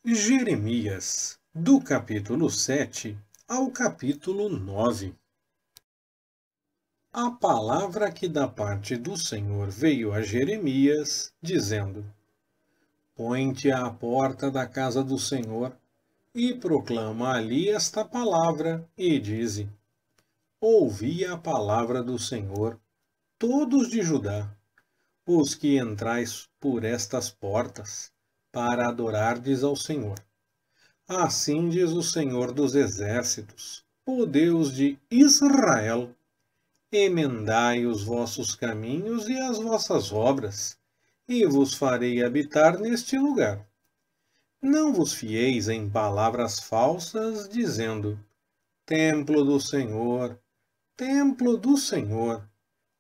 Jeremias, do capítulo 7 ao capítulo 9. A palavra que da parte do Senhor veio a Jeremias, dizendo: Põe-te à porta da casa do Senhor, e proclama ali esta palavra, e dize: Ouvi a palavra do Senhor, todos de Judá, os que entrais por estas portas, para adorardes ao Senhor. Assim diz o Senhor dos Exércitos, o Deus de Israel: Emendai os vossos caminhos e as vossas obras, e vos farei habitar neste lugar. Não vos fieis em palavras falsas, dizendo: Templo do Senhor, templo do Senhor,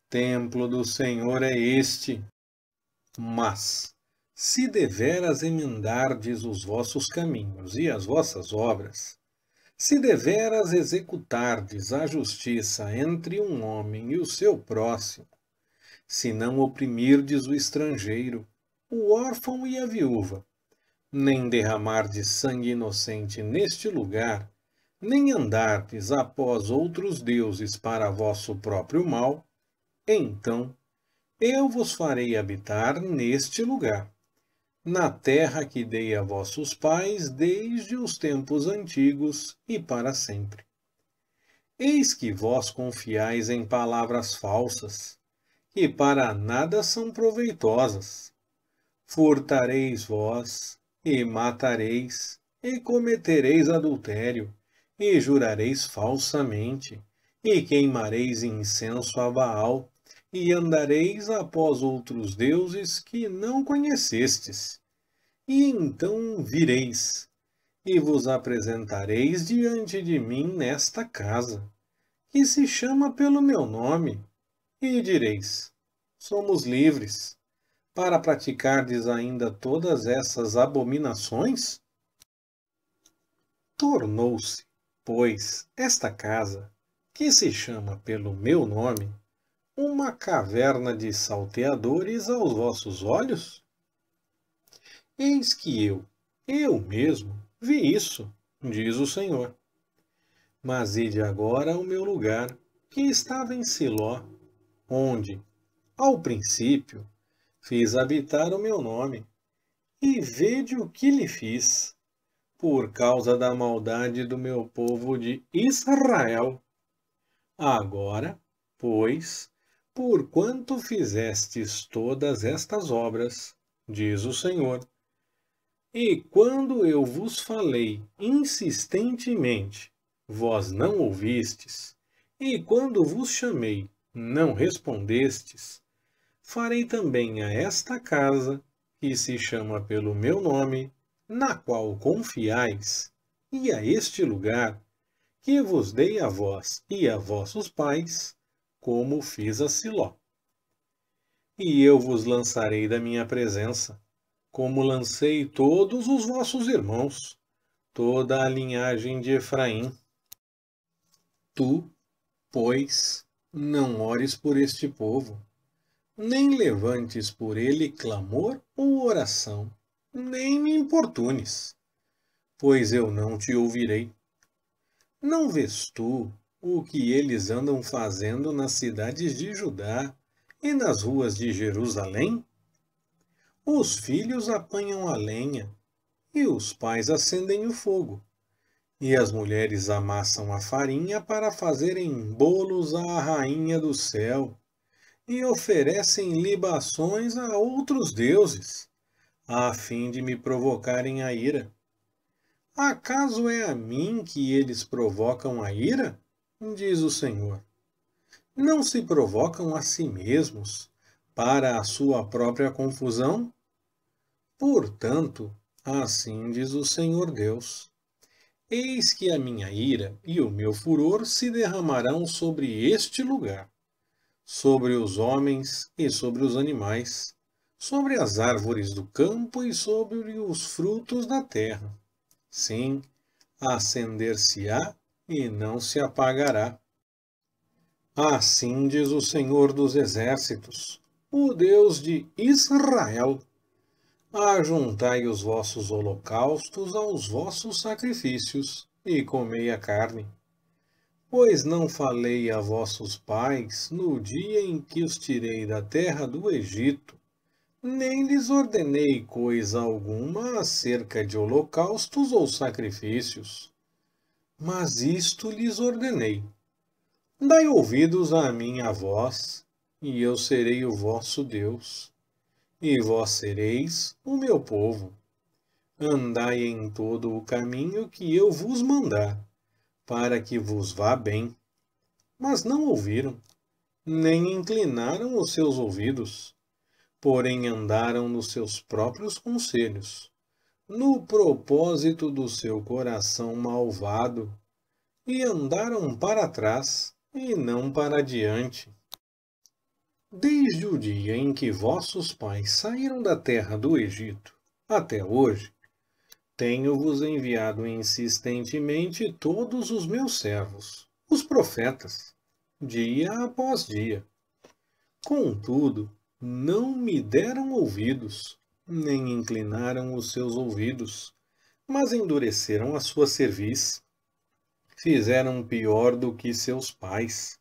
templo do Senhor é este. Mas, se deveras emendardes os vossos caminhos e as vossas obras, se deveras executardes a justiça entre um homem e o seu próximo, se não oprimirdes o estrangeiro, o órfão e a viúva, nem derramardes sangue inocente neste lugar, nem andardes após outros deuses para vosso próprio mal, então eu vos farei habitar neste lugar, na terra que dei a vossos pais desde os tempos antigos e para sempre. Eis que vós confiais em palavras falsas, que para nada são proveitosas. Furtareis vós, e matareis, e cometereis adultério, e jurareis falsamente, e queimareis incenso a Baal, e andareis após outros deuses que não conhecestes. E então vireis, e vos apresentareis diante de mim nesta casa, que se chama pelo meu nome, e direis: Somos livres, para praticardes ainda todas essas abominações? Tornou-se, pois, esta casa, que se chama pelo meu nome, uma caverna de salteadores aos vossos olhos? Eis que eu mesmo, vi isso, diz o Senhor. Mas ide agora ao meu lugar, que estava em Siló, onde, ao princípio, fiz habitar o meu nome, e vede o que lhe fiz, por causa da maldade do meu povo de Israel. Agora, pois, porquanto fizestes todas estas obras, diz o Senhor, e quando eu vos falei insistentemente, vós não ouvistes, e quando vos chamei, não respondestes, farei também a esta casa, que se chama pelo meu nome, na qual confiais, e a este lugar, que vos dei a vós e a vossos pais, como fiz a Siló. E eu vos lançarei da minha presença, como lancei todos os vossos irmãos, toda a linhagem de Efraim. Tu, pois, não ores por este povo, nem levantes por ele clamor ou oração, nem me importunes, pois eu não te ouvirei. Não vês tu o que eles andam fazendo nas cidades de Judá e nas ruas de Jerusalém? Os filhos apanham a lenha, e os pais acendem o fogo, e as mulheres amassam a farinha para fazerem bolos à rainha do céu, e oferecem libações a outros deuses, a fim de me provocarem a ira. Acaso é a mim que eles provocam a ira? Diz o Senhor. Não se provocam a si mesmos, para a sua própria confusão? Portanto, assim diz o Senhor Deus: Eis que a minha ira e o meu furor se derramarão sobre este lugar, sobre os homens e sobre os animais, sobre as árvores do campo e sobre os frutos da terra. Sim, acender-se-á e não se apagará. Assim diz o Senhor dos Exércitos, o Deus de Israel: Ajuntai os vossos holocaustos aos vossos sacrifícios, e comei a carne. Pois não falei a vossos pais no dia em que os tirei da terra do Egito, nem lhes ordenei coisa alguma acerca de holocaustos ou sacrifícios. Mas isto lhes ordenei: dai ouvidos à minha voz, e eu serei o vosso Deus, e vós sereis o meu povo. Andai em todo o caminho que eu vos mandar, para que vos vá bem. Mas não ouviram, nem inclinaram os seus ouvidos, porém andaram nos seus próprios conselhos, no propósito do seu coração malvado, e andaram para trás e não para diante. Desde o dia em que vossos pais saíram da terra do Egito até hoje, tenho-vos enviado insistentemente todos os meus servos, os profetas, dia após dia. Contudo, não me deram ouvidos, nem inclinaram os seus ouvidos, mas endureceram a sua cerviz. Fizeram pior do que seus pais.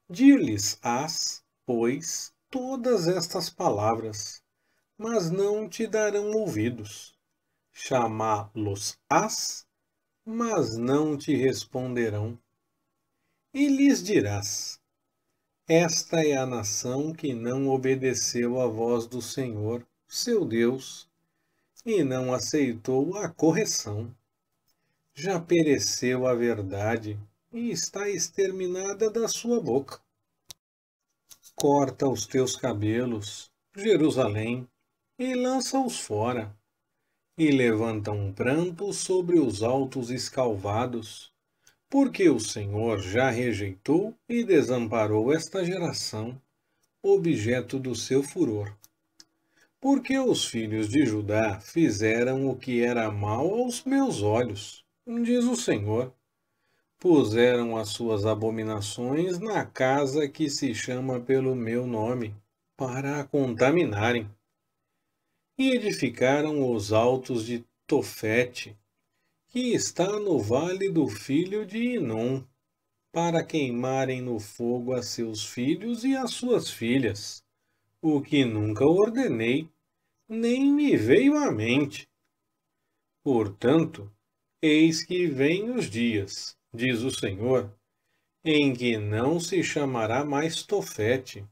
Dir-lhes-ás, pois, todas estas palavras, mas não te darão ouvidos. Chamá-los-ás, mas não te responderão. E lhes dirás: esta é a nação que não obedeceu à voz do Senhor, seu Deus, e não aceitou a correção. Já pereceu a verdade e está exterminada da sua boca. Corta os teus cabelos, Jerusalém, e lança-os fora, e levanta um pranto sobre os altos escalvados, porque o Senhor já rejeitou e desamparou esta geração, objeto do seu furor. Porque os filhos de Judá fizeram o que era mal aos meus olhos, diz o Senhor. Puseram as suas abominações na casa que se chama pelo meu nome, para a contaminarem. E edificaram os altos de Tofete, que está no vale do filho de Inom, para queimarem no fogo a seus filhos e as suas filhas, o que nunca ordenei, nem me veio à mente. Portanto, eis que vêm os dias, diz o Senhor, em que não se chamará mais Tofete,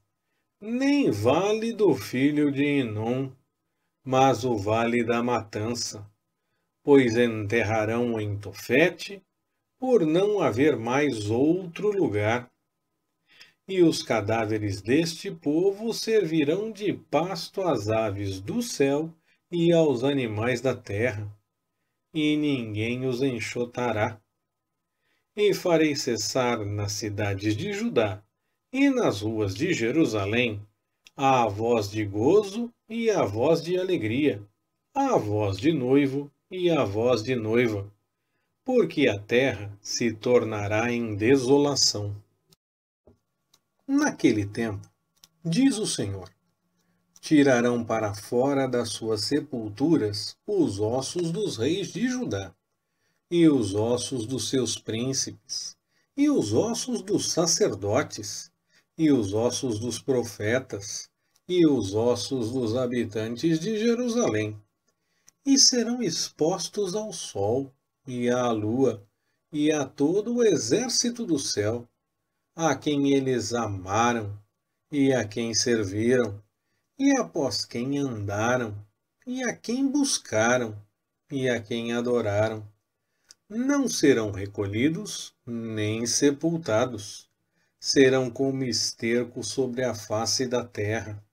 nem vale do filho de Inom, mas o vale da matança, pois enterrarão em Tofete, por não haver mais outro lugar. E os cadáveres deste povo servirão de pasto às aves do céu e aos animais da terra, e ninguém os enxotará. E farei cessar nas cidades de Judá e nas ruas de Jerusalém a voz de gozo e a voz de alegria, a voz de noivo e a voz de noiva, porque a terra se tornará em desolação. Naquele tempo, diz o Senhor, tirarão para fora das suas sepulturas os ossos dos reis de Judá, e os ossos dos seus príncipes, e os ossos dos sacerdotes, e os ossos dos profetas, e os ossos dos habitantes de Jerusalém, e serão expostos ao sol, e à lua, e a todo o exército do céu, a quem eles amaram, e a quem serviram, e após quem andaram, e a quem buscaram, e a quem adoraram. Não serão recolhidos, nem sepultados. Serão como esterco sobre a face da terra.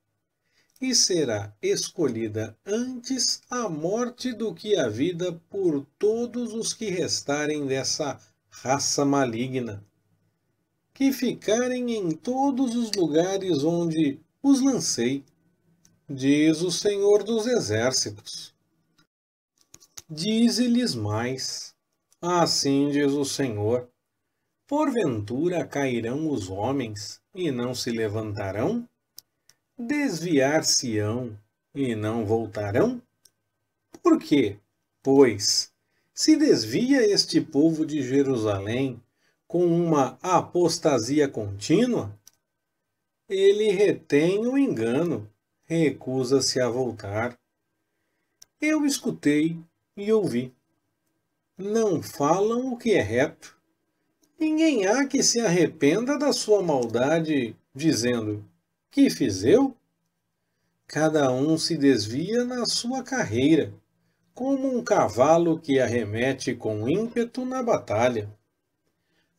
E será escolhida antes a morte do que a vida por todos os que restarem dessa raça maligna, que ficarem em todos os lugares onde os lancei, diz o Senhor dos Exércitos. Dize-lhes mais, assim diz o Senhor, porventura cairão os homens e não se levantarão? Desviar-se-ão e não voltarão? Por quê? Pois, se desvia este povo de Jerusalém com uma apostasia contínua, ele retém o engano, recusa-se a voltar. Eu escutei e ouvi. Não falam o que é reto. Ninguém há que se arrependa da sua maldade, dizendo: que fiz eu? Cada um se desvia na sua carreira, como um cavalo que arremete com ímpeto na batalha.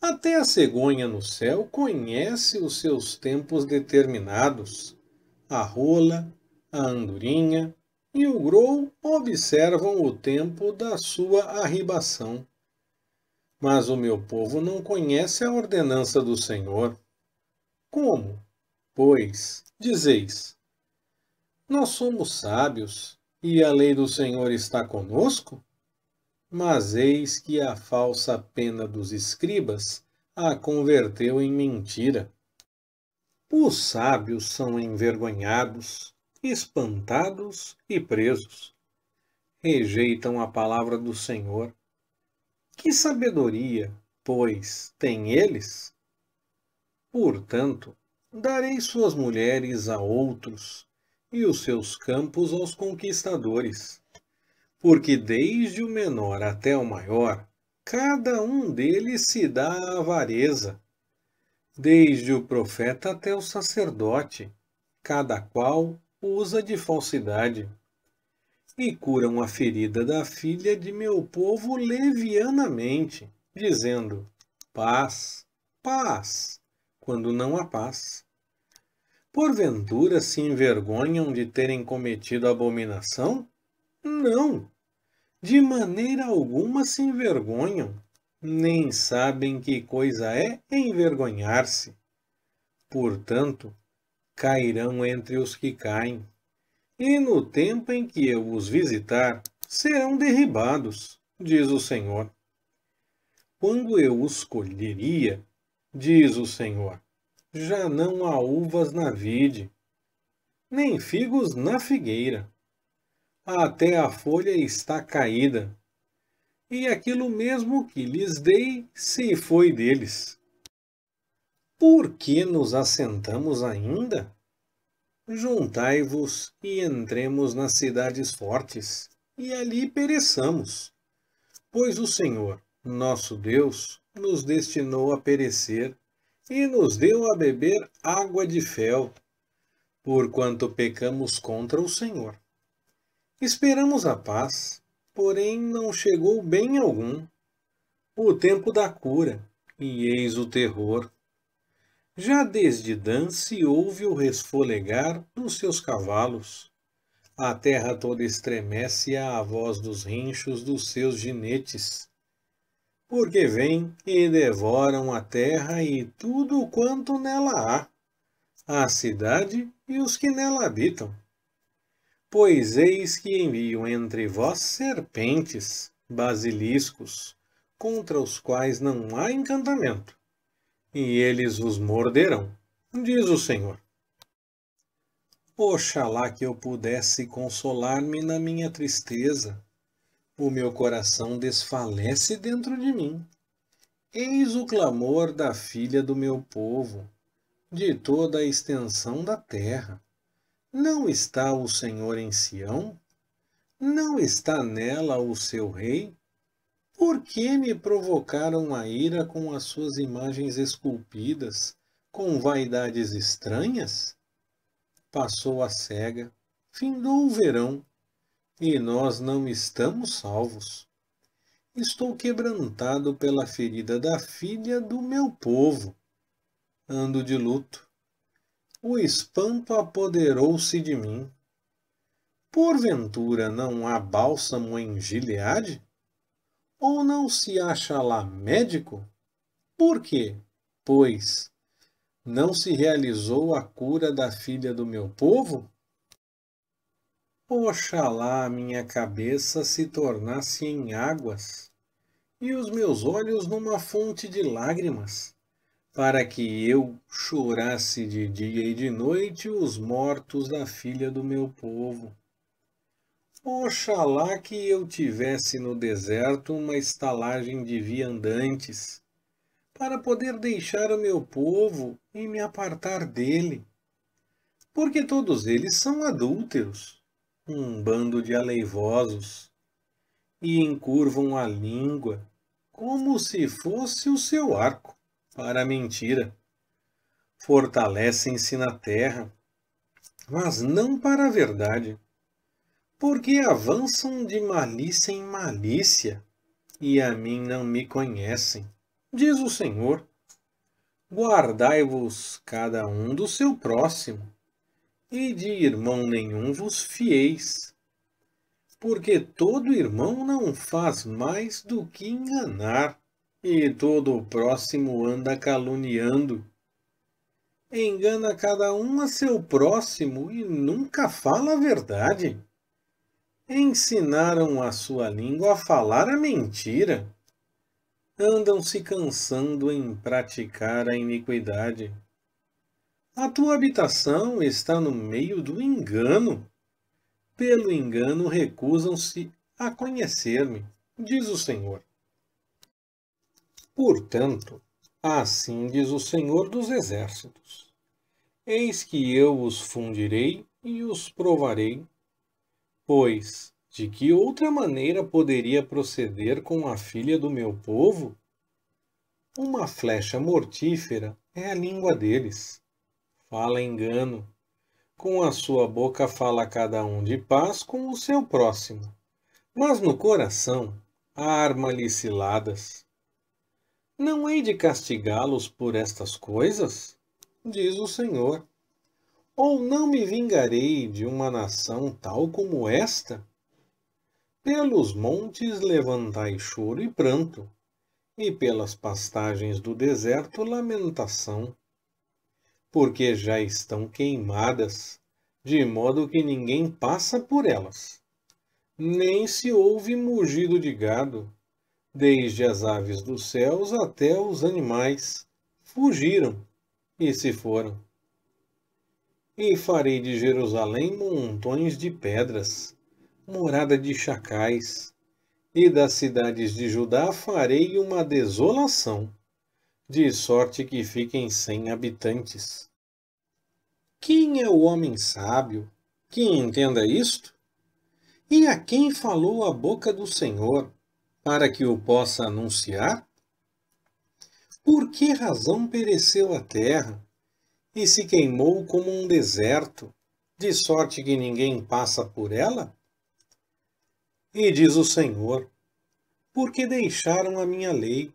Até a cegonha no céu conhece os seus tempos determinados. A rola, a andorinha e o grou observam o tempo da sua arribação. Mas o meu povo não conhece a ordenança do Senhor. Como, pois, dizeis: nós somos sábios e a lei do Senhor está conosco? Mas eis que a falsa pena dos escribas a converteu em mentira. Os sábios são envergonhados, espantados e presos. Rejeitam a palavra do Senhor. Que sabedoria, pois, têm eles? Portanto, darei suas mulheres a outros, e os seus campos aos conquistadores. Porque desde o menor até o maior, cada um deles se dá à avareza. Desde o profeta até o sacerdote, cada qual usa de falsidade. E curam a ferida da filha de meu povo levianamente, dizendo: paz, paz, quando não há paz. Porventura se envergonham de terem cometido abominação? Não, de maneira alguma se envergonham, nem sabem que coisa é envergonhar-se. Portanto, cairão entre os que caem, e no tempo em que eu os visitar, serão derribados, diz o Senhor. Quando eu os colheria, diz o Senhor, já não há uvas na vide, nem figos na figueira. Até a folha está caída, e aquilo mesmo que lhes dei se foi deles. Por que nos assentamos ainda? Juntai-vos e entremos nas cidades fortes, e ali pereçamos. Pois o Senhor, nosso Deus, nos destinou a perecer, e nos deu a beber água de fel, porquanto pecamos contra o Senhor. Esperamos a paz, porém não chegou bem algum. O tempo da cura, e eis o terror. Já desde Dan se ouve o resfolegar dos seus cavalos. A terra toda estremece à voz dos rinchos dos seus jinetes. Porque vêm e devoram a terra e tudo quanto nela há, a cidade e os que nela habitam. Pois eis que envio entre vós serpentes, basiliscos, contra os quais não há encantamento, e eles vos morderão, diz o Senhor. Oxalá que eu pudesse consolar-me na minha tristeza. O meu coração desfalece dentro de mim. Eis o clamor da filha do meu povo, de toda a extensão da terra. Não está o Senhor em Sião? Não está nela o seu rei? Por que me provocaram a ira com as suas imagens esculpidas, com vaidades estranhas? Passou a cega, findou o verão, e nós não estamos salvos. Estou quebrantado pela ferida da filha do meu povo. Ando de luto. O espanto apoderou-se de mim. Porventura não há bálsamo em Gileade? Ou não se acha lá médico? Por quê? Pois não se realizou a cura da filha do meu povo? Oxalá a minha cabeça se tornasse em águas, e os meus olhos numa fonte de lágrimas, para que eu chorasse de dia e de noite os mortos da filha do meu povo. Oxalá que eu tivesse no deserto uma estalagem de viandantes, para poder deixar o meu povo e me apartar dele, porque todos eles são adúlteros, um bando de aleivosos, e encurvam a língua, como se fosse o seu arco, para a mentira. Fortalecem-se na terra, mas não para a verdade, porque avançam de malícia em malícia, e a mim não me conhecem, diz o Senhor. Guardai-vos cada um do seu próximo, e de irmão nenhum vos fieis, porque todo irmão não faz mais do que enganar, e todo o próximo anda caluniando. Engana cada um a seu próximo e nunca fala a verdade. Ensinaram a sua língua a falar a mentira. Andam se cansando em praticar a iniquidade. A tua habitação está no meio do engano. Pelo engano recusam-se a conhecer-me, diz o Senhor. Portanto, assim diz o Senhor dos Exércitos: eis que eu os fundirei e os provarei, pois de que outra maneira poderia proceder com a filha do meu povo? Uma flecha mortífera é a língua deles. Fala engano. Com a sua boca fala cada um de paz com o seu próximo, mas no coração há arma-lhe ciladas. Não hei de castigá-los por estas coisas? Diz o Senhor. Ou não me vingarei de uma nação tal como esta? Pelos montes levantai choro e pranto, e pelas pastagens do deserto lamentação, porque já estão queimadas, de modo que ninguém passa por elas. Nem se ouve mugido de gado, desde as aves dos céus até os animais, fugiram e se foram. E farei de Jerusalém montões de pedras, morada de chacais, e das cidades de Judá farei uma desolação, de sorte que fiquem sem habitantes. Quem é o homem sábio que entenda isto? E a quem falou a boca do Senhor, para que o possa anunciar? Por que razão pereceu a terra, e se queimou como um deserto, de sorte que ninguém passa por ela? E diz o Senhor: porque deixaram a minha lei,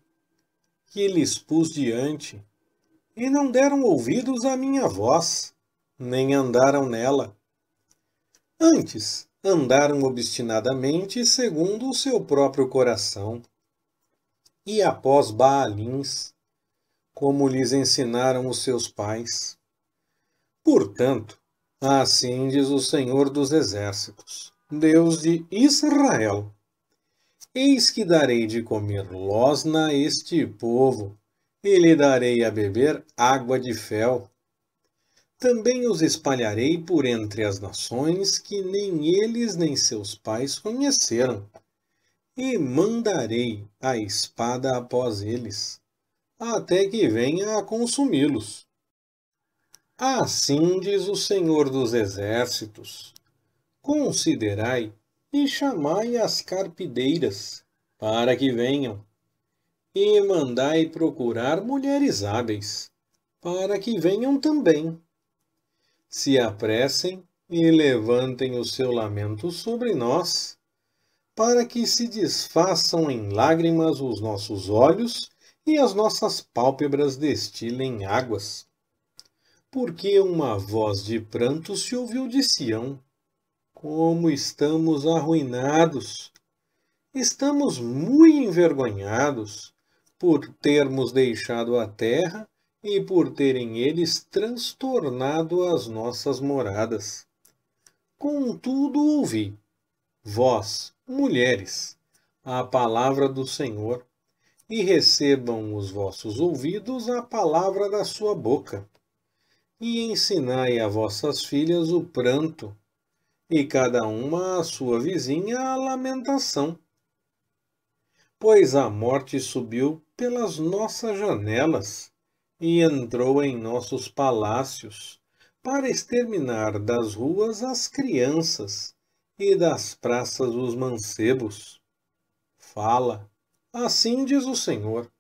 que lhes pus diante, e não deram ouvidos à minha voz, nem andaram nela. Antes, andaram obstinadamente segundo o seu próprio coração, e após Baalins, como lhes ensinaram os seus pais. Portanto, assim diz o Senhor dos Exércitos, Deus de Israel: eis que darei de comer losna a este povo, e lhe darei a beber água de fel. Também os espalharei por entre as nações que nem eles nem seus pais conheceram, e mandarei a espada após eles, até que venha a consumi-los. Assim diz o Senhor dos Exércitos: considerai e chamai as carpideiras, para que venham, e mandai procurar mulheres hábeis, para que venham também. Se apressem e levantem o seu lamento sobre nós, para que se desfaçam em lágrimas os nossos olhos e as nossas pálpebras destilem águas. Porque uma voz de pranto se ouviu de Sião: como estamos arruinados! Estamos muito envergonhados por termos deixado a terra e por terem eles transtornado as nossas moradas. Contudo ouvi, vós, mulheres, a palavra do Senhor, e recebam os vossos ouvidos a palavra da sua boca, e ensinai a vossas filhas o pranto, e cada uma a sua vizinha a lamentação. Pois a morte subiu pelas nossas janelas e entrou em nossos palácios, para exterminar das ruas as crianças e das praças os mancebos. Fala, assim diz o Senhor.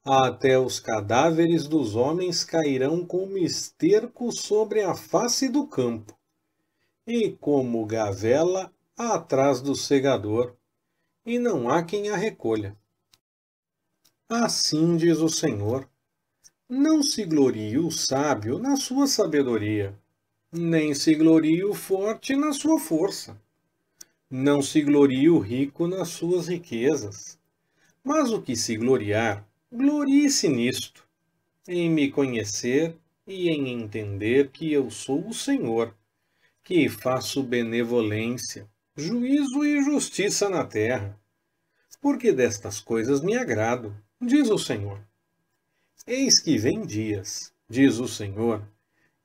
Até os cadáveres dos homens cairão como esterco sobre a face do campo, e como gavela atrás do segador, e não há quem a recolha. Assim diz o Senhor. Não se glorie o sábio na sua sabedoria, nem se glorie o forte na sua força. Não se glorie o rico nas suas riquezas. Mas o que se gloriar, glorie-se nisto, em me conhecer e em entender que eu sou o Senhor, que faço benevolência, juízo e justiça na terra. Porque destas coisas me agrado, diz o Senhor. Eis que vem dias, diz o Senhor,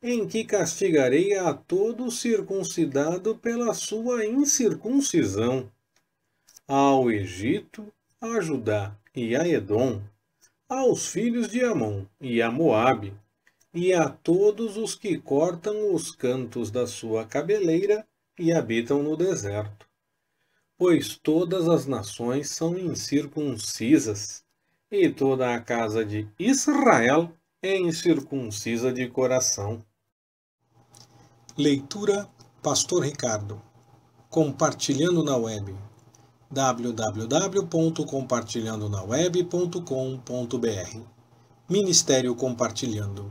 em que castigarei a todo circuncidado pela sua incircuncisão, ao Egito, a Judá e a Edom, aos filhos de Amon e a Moabe, e a todos os que cortam os cantos da sua cabeleira e habitam no deserto. Pois todas as nações são incircuncisas, e toda a casa de Israel é incircuncisa de coração. Leitura Pastor Ricardo. Compartilhando na web. www.compartilhandonaweb.com.br Ministério Compartilhando.